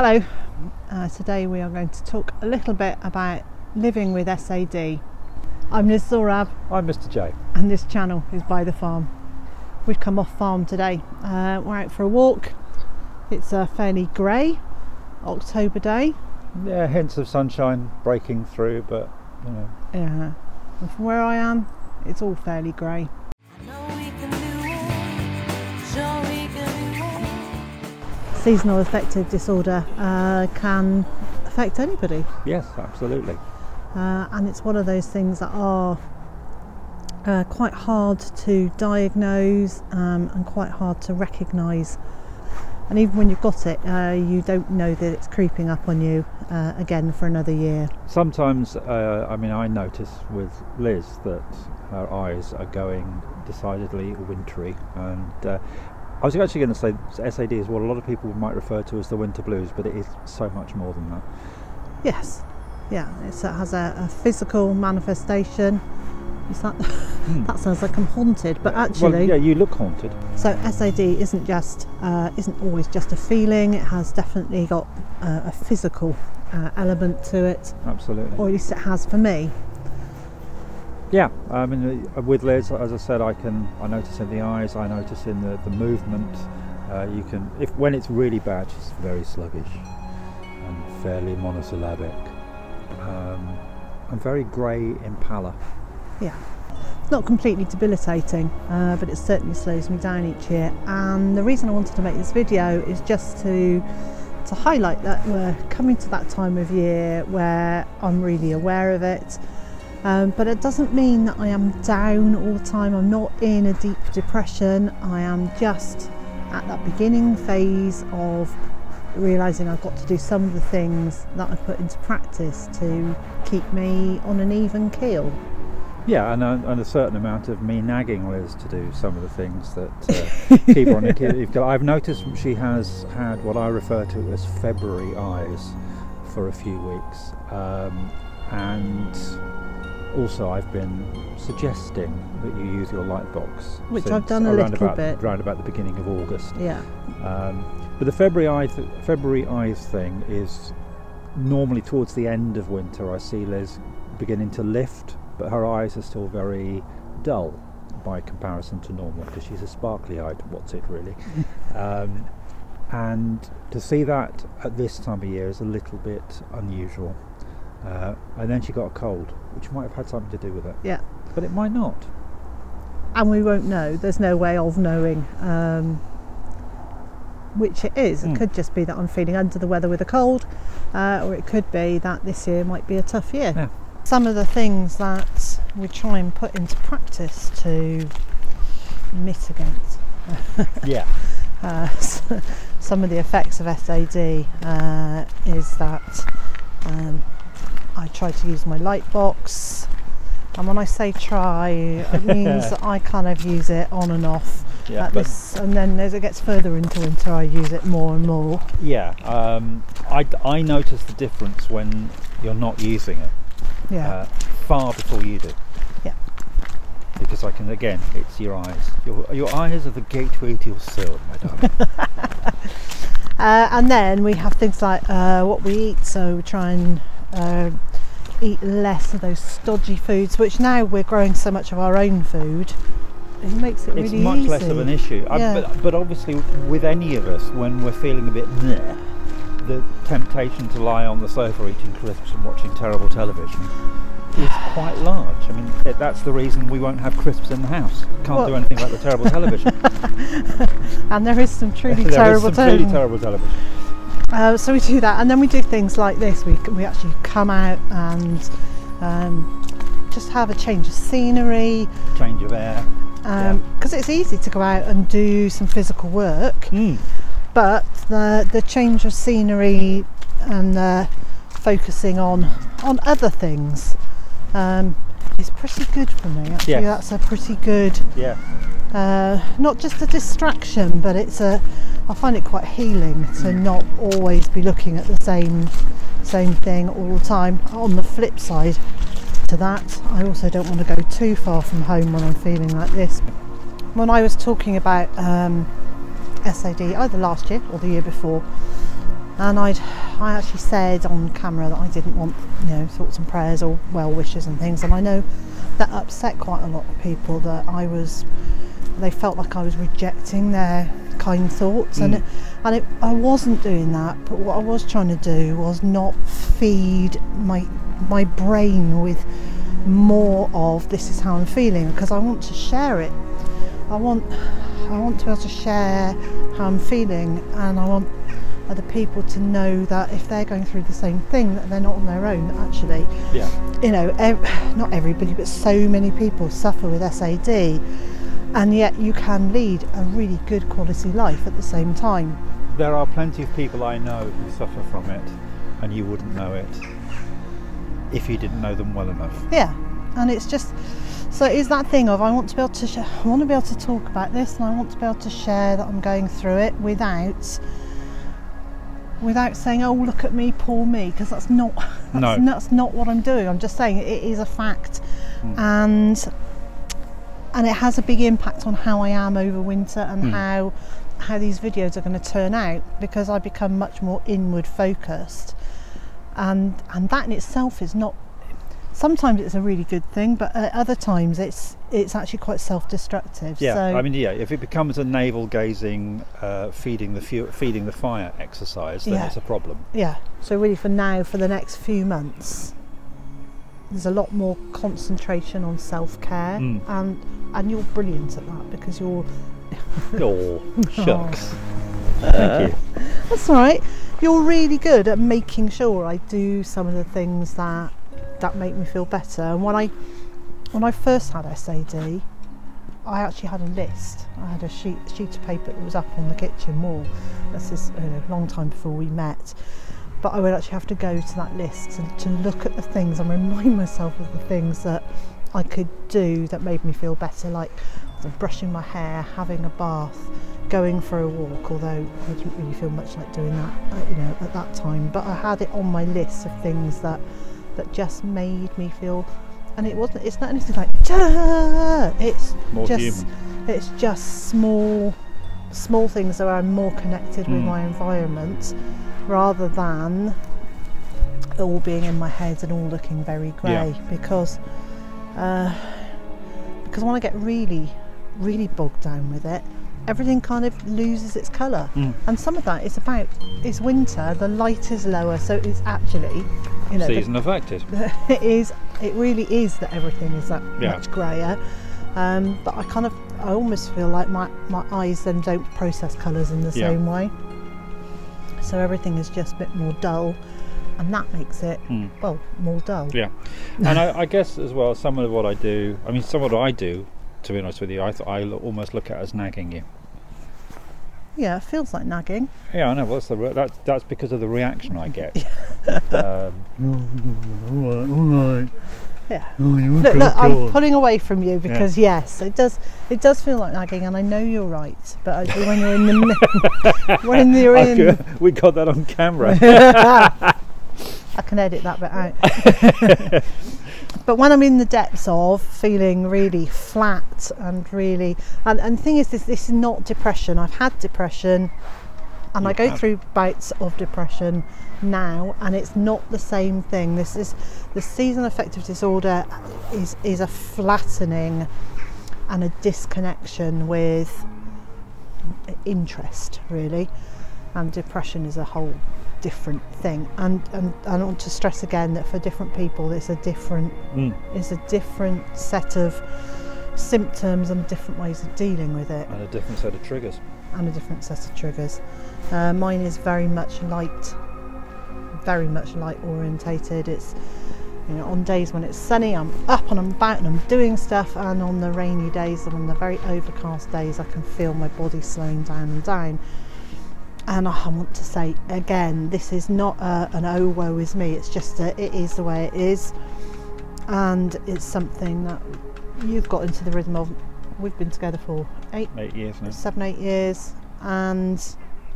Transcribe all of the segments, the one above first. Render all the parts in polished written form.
Hello, today we are going to talk a little bit about living with S.A.D. I'm Ms Zorab. I'm Mr J. And this channel is Byther Farm. We've come off farm today. We're out for a walk. It's a fairly grey October day. Yeah, hints of sunshine breaking through, but you know. Yeah, and from where I am, it's all fairly grey. Seasonal affective disorder can affect anybody. Yes, absolutely. And it's one of those things that are quite hard to diagnose and quite hard to recognise. And even when you've got it, you don't know that it's creeping up on you again for another year. Sometimes, I notice with Liz that her eyes are going decidedly wintry, and I was actually going to say S.A.D. is what a lot of people might refer to as the winter blues, but it is so much more than that. Yes, yeah, it has a physical manifestation. Is that that sounds like I'm haunted, but actually, well, yeah, you look haunted. So S.A.D. isn't always just a feeling. It has definitely got a physical element to it. Absolutely, or at least it has for me. Yeah, I mean, with Liz, as I said, I notice in the eyes, I notice in the movement. When it's really bad, she's very sluggish and fairly monosyllabic, and very grey in pallor. Yeah, it's not completely debilitating, but it certainly slows me down each year. And the reason I wanted to make this video is just to highlight that we're coming to that time of year where I'm really aware of it. But it doesn't mean that I am down all the time. I'm not in a deep depression. I am just at that beginning phase of realising I've got to do some of the things that I've put into practice to keep me on an even keel. Yeah, and a certain amount of me nagging Liz to do some of the things that keep her on a keel. I've noticed she has had what I refer to as February eyes for a few weeks, and also I've been suggesting that you use your light box, which I've done a little bit around about the beginning of August. Yeah. But the February eyes thing is normally towards the end of winter. I see Liz beginning to lift, but her eyes are still very dull by comparison to normal, because she's a sparkly-eyed what's it really. And to see that at this time of year is a little bit unusual. And then she got a cold, which might have had something to do with it. Yeah. But it might not. And we won't know. There's no way of knowing which it is. It could just be that I'm feeling under the weather with a cold, or it could be that this year might be a tough year. Yeah. Some of the things that we try and put into practice to mitigate yeah. Some of the effects of S.A.D. Is that I try to use my light box, and when I say try, it means that I kind of use it on and off. Yeah, and then as it gets further into winter, I use it more and more. Yeah, I notice the difference when you're not using it. Yeah. Far before you do. Yeah. Because it's your eyes. Your eyes are the gateway to your soul, my darling. And then we have things like what we eat, so we try and eat less of those stodgy foods, which now we're growing so much of our own food, it makes it really easy. It's much less of an issue. Yeah. But obviously with any of us, when we're feeling a bit meh, the temptation to lie on the sofa eating crisps and watching terrible television is quite large. I mean, that's the reason we won't have crisps in the house. Can't do anything about the terrible television. And there is some truly terrible television. So we do that, and then we do things like this. We actually come out and just have a change of scenery, change of air, because it's easy to go out and do some physical work, but the change of scenery and focusing on other things is pretty good for me. Actually, yes. That's a pretty good. Yeah. Not just a distraction, but I find it quite healing to not always be looking at the same thing all the time. On the flip side to that, I also don't want to go too far from home when I'm feeling like this. When I was talking about S.A.D. either last year or the year before, And I actually said on camera that I didn't want, you know, thoughts and prayers or well wishes and things, and I know that upset quite a lot of people, that they felt like I was rejecting their kind thoughts, and I wasn't doing that. But what I was trying to do was not feed my brain with more of this is how I'm feeling, because I want to share it. I want to be able to share how I'm feeling, and I want other people to know that if they're going through the same thing, that they're not on their own. Actually, you know, not everybody, but so many people suffer with S.A.D, and yet you can lead a really good quality life at the same time. There are plenty of people I know who suffer from it, and you wouldn't know it if you didn't know them well enough. Yeah, and it's just, so it's that thing of I want to be able to I want to be able to talk about this, and I want to be able to share that I'm going through it without saying, oh, look at me, poor me, because that's not what I'm doing. I'm just saying it is a fact, and it has a big impact on how I am over winter, and how these videos are going to turn out, because I become much more inward focused, and that in itself is not, sometimes it's a really good thing, but at other times it's actually quite self-destructive. Yeah, so, I mean, yeah, if it becomes a navel-gazing, feeding the fire exercise, then it's a problem. Yeah, so really for now, for the next few months, there's a lot more concentration on self-care, and you're brilliant at that, because you're... Oh, shucks. Thank you. That's all right. You're really good at making sure I do some of the things that make me feel better. And when I first had S.A.D, I actually had a list. I had a sheet of paper that was up on the kitchen wall. This is a long time before we met. But I would actually have to go to that list to look at the things and remind myself of the things that I could do that made me feel better, like brushing my hair, having a bath, going for a walk, although I didn't really feel much like doing that, you know, at that time. But I had it on my list of things that just made me feel, and it's not anything like, it's more just human. It's just small things that I'm more connected with my environment, rather than all being in my head and all looking very grey. Because when I get really bogged down with it, everything kind of loses its colour, and some of that is about, it's winter, the light is lower, so it's actually, you know, season affected. It really is that everything is that much greyer, but I almost feel like my eyes then don't process colours in the same way, so everything is just a bit more dull, and that makes it well, more dull. Yeah. And I guess as well, some of what I do, to be honest with you, I almost look at it as nagging you. Yeah, it feels like nagging. Yeah, I know. That's because of the reaction I get. Yeah. Look, I'm pulling away from you, because yes, it does feel like nagging, and I know you're right. But when you're in the we got that on camera. I can edit that bit out. But when I'm in the depths of feeling really flat and really, and the thing is, this is not depression. I've had depression, and I go through bouts of depression now, and it's not the same thing. This is the seasonal affective disorder is a flattening and a disconnection with interest, really, and depression is a whole different thing. And I want to stress again that for different people it's a different set of symptoms and different ways of dealing with it, and a different set of triggers. Mine is very much light orientated. It's, you know, on days when it's sunny I'm up and I'm about and I'm doing stuff, and on the rainy days and on the very overcast days I can feel my body slowing down. And I want to say again, this is not an oh woe is me, it's just that it is the way it is, and it's something that you've got into the rhythm of. We've been together for 8 years now. 7-8 years, and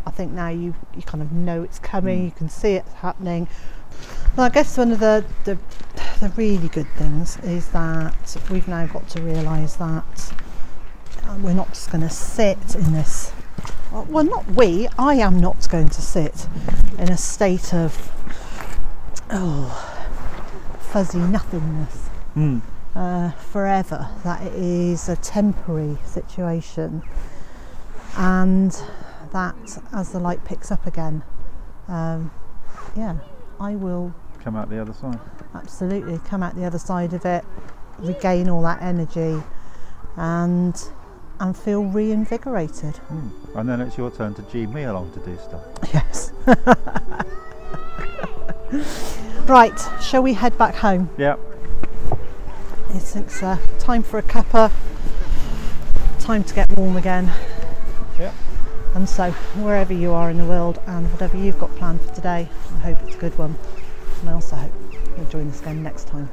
I think now you kind of know it's coming, you can see it happening. Well, I guess one of the really good things is that we've now got to realise that we're not just going to sit in this well, not we, I am not going to sit in a state of fuzzy nothingness forever. That it is a temporary situation, and that as the light picks up again, I will come out the other side. Absolutely, come out the other side of it, regain all that energy, and feel reinvigorated. And then it's your turn to G me along to do stuff. Yes. Right, shall we head back home? Yeah. It's time for a cuppa, time to get warm again. Yeah. And so, wherever you are in the world and whatever you've got planned for today, I hope it's a good one. And I also hope you'll join us again next time.